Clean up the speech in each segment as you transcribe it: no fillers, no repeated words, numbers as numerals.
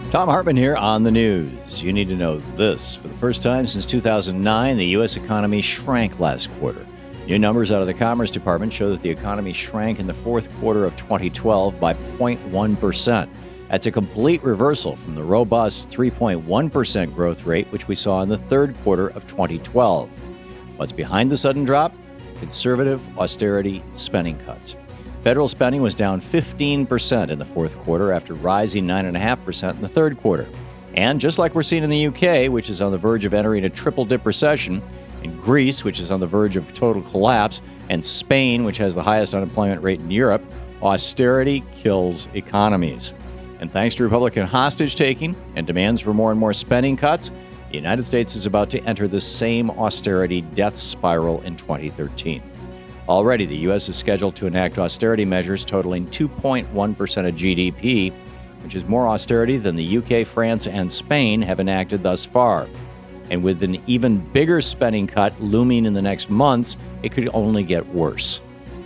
Thom Hartmann here on the news. You need to know this. For the first time since 2009, the U.S. economy shrank last quarter. New numbers out of the Commerce Department show that the economy shrank in the fourth quarter of 2012 by 0.1%. That's a complete reversal from the robust 3.1% growth rate, which we saw in the third quarter of 2012. What's behind the sudden drop? Conservative austerity spending cuts. Federal spending was down 15% in the fourth quarter after rising 9.5% in the third quarter. And just like we're seeing in the UK, which is on the verge of entering a triple-dip recession, in Greece, which is on the verge of total collapse, and Spain, which has the highest unemployment rate in Europe, austerity kills economies. And thanks to Republican hostage-taking and demands for more and more spending cuts, the United States is about to enter the same austerity death spiral in 2013. Already, the U.S. is scheduled to enact austerity measures totaling 2.1% of GDP, which is more austerity than the UK, France, and Spain have enacted thus far. And with an even bigger spending cut looming in the next months, it could only get worse.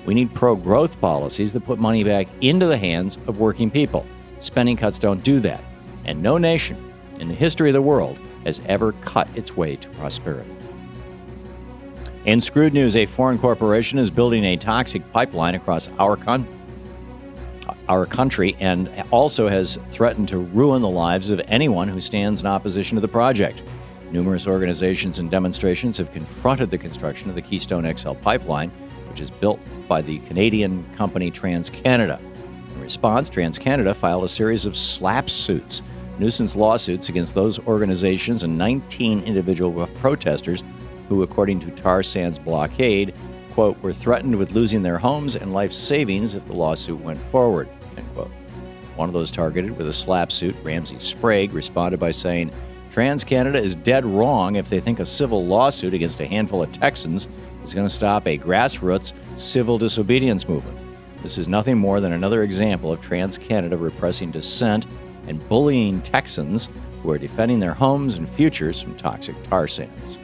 We need pro-growth policies that put money back into the hands of working people. Spending cuts don't do that. And no nation in the history of the world has ever cut its way to prosperity. In screwed news, a foreign corporation is building a toxic pipeline across our country and also has threatened to ruin the lives of anyone who stands in opposition to the project. Numerous organizations and demonstrations have confronted the construction of the Keystone XL pipeline, which is built by the Canadian company TransCanada. In response, TransCanada filed a series of SLAP suits, nuisance lawsuits against those organizations and 19 individual protesters who, according to tar sands blockade, quote, were threatened with losing their homes and life savings if the lawsuit went forward, end quote. One of those targeted with a SLAP suit, Ramsey Sprague, responded by saying, TransCanada is dead wrong if they think a civil lawsuit against a handful of Texans is going to stop a grassroots civil disobedience movement. This is nothing more than another example of TransCanada repressing dissent and bullying Texans who are defending their homes and futures from toxic tar sands.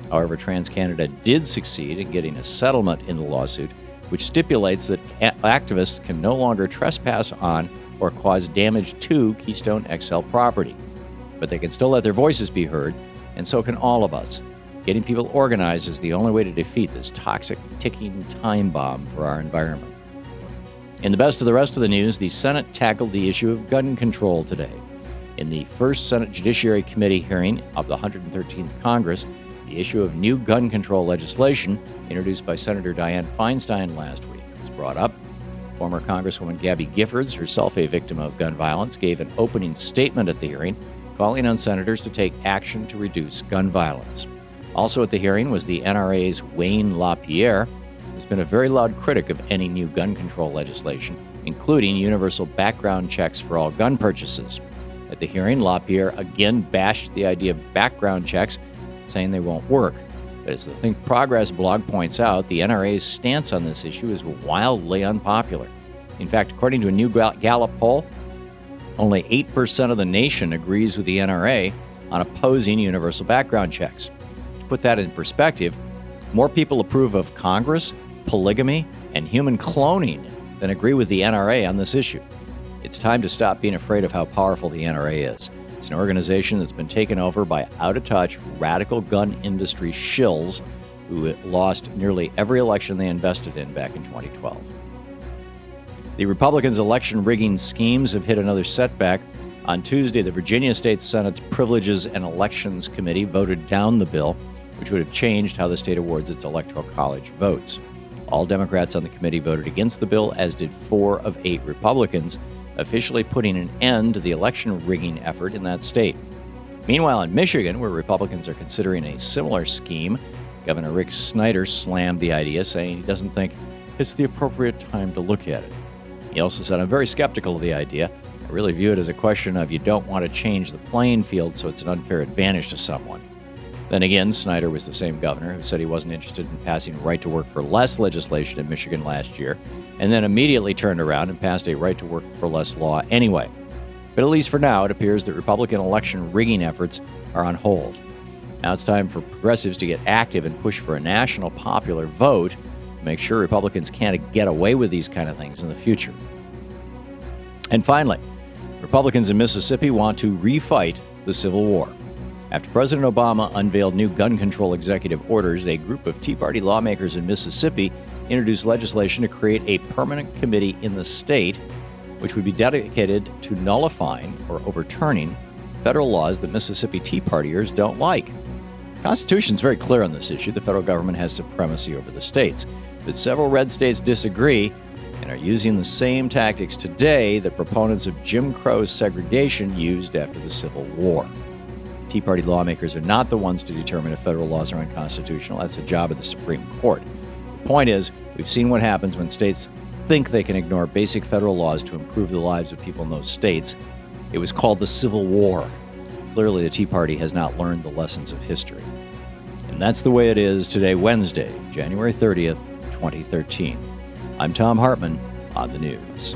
However, TransCanada did succeed in getting a settlement in the lawsuit, which stipulates that activists can no longer trespass on or cause damage to Keystone XL property. But they can still let their voices be heard, and so can all of us. Getting people organized is the only way to defeat this toxic, ticking time bomb for our environment. In the best of the rest of the news, the Senate tackled the issue of gun control today. In the first Senate Judiciary Committee hearing of the 113th Congress, the issue of new gun control legislation, introduced by Senator Dianne Feinstein last week, was brought up. Former Congresswoman Gabby Giffords, herself a victim of gun violence, gave an opening statement at the hearing, calling on senators to take action to reduce gun violence. Also at the hearing was the NRA's Wayne LaPierre, who's been a very loud critic of any new gun control legislation, including universal background checks for all gun purchases. At the hearing, LaPierre again bashed the idea of background checks, saying they won't work. But as the Think Progress blog points out, the NRA's stance on this issue is wildly unpopular. In fact, according to a new Gallup poll, only 8% of the nation agrees with the NRA on opposing universal background checks. To put that in perspective, more people approve of Congress, polygamy, and human cloning than agree with the NRA on this issue. It's time to stop being afraid of how powerful the NRA is. It's an organization that's been taken over by out-of-touch, radical gun industry shills who lost nearly every election they invested in back in 2012. The Republicans' election rigging schemes have hit another setback. On Tuesday, the Virginia State Senate's Privileges and Elections Committee voted down the bill, which would have changed how the state awards its electoral college votes. All Democrats on the committee voted against the bill, as did 4 of 8 Republicans, officially putting an end to the election rigging effort in that state. Meanwhile, in Michigan, where Republicans are considering a similar scheme, Governor Rick Snyder slammed the idea, saying he doesn't think it's the appropriate time to look at it. He also said, I'm very skeptical of the idea. I really view it as a question of you don't want to change the playing field so it's an unfair advantage to someone. Then again, Snyder was the same governor who said he wasn't interested in passing right to work for less legislation in Michigan last year, and then immediately turned around and passed a right to work for less law anyway. But at least for now, it appears that Republican election rigging efforts are on hold. Now it's time for progressives to get active and push for a national popular vote to make sure Republicans can't get away with these kind of things in the future. And finally, Republicans in Mississippi want to refight the Civil War. After President Obama unveiled new gun control executive orders, a group of Tea Party lawmakers in Mississippi introduced legislation to create a permanent committee in the state which would be dedicated to nullifying or overturning federal laws that Mississippi Tea Partiers don't like. The Constitution is very clear on this issue. The federal government has supremacy over the states. But several red states disagree and are using the same tactics today that proponents of Jim Crow segregation used after the Civil War. Tea Party lawmakers are not the ones to determine if federal laws are unconstitutional. That's the job of the Supreme Court. The point is, we've seen what happens when states think they can ignore basic federal laws to improve the lives of people in those states. It was called the Civil War. Clearly, the Tea Party has not learned the lessons of history. And that's the way it is today, Wednesday, January 30th, 2013. I'm Thom Hartmann on the news.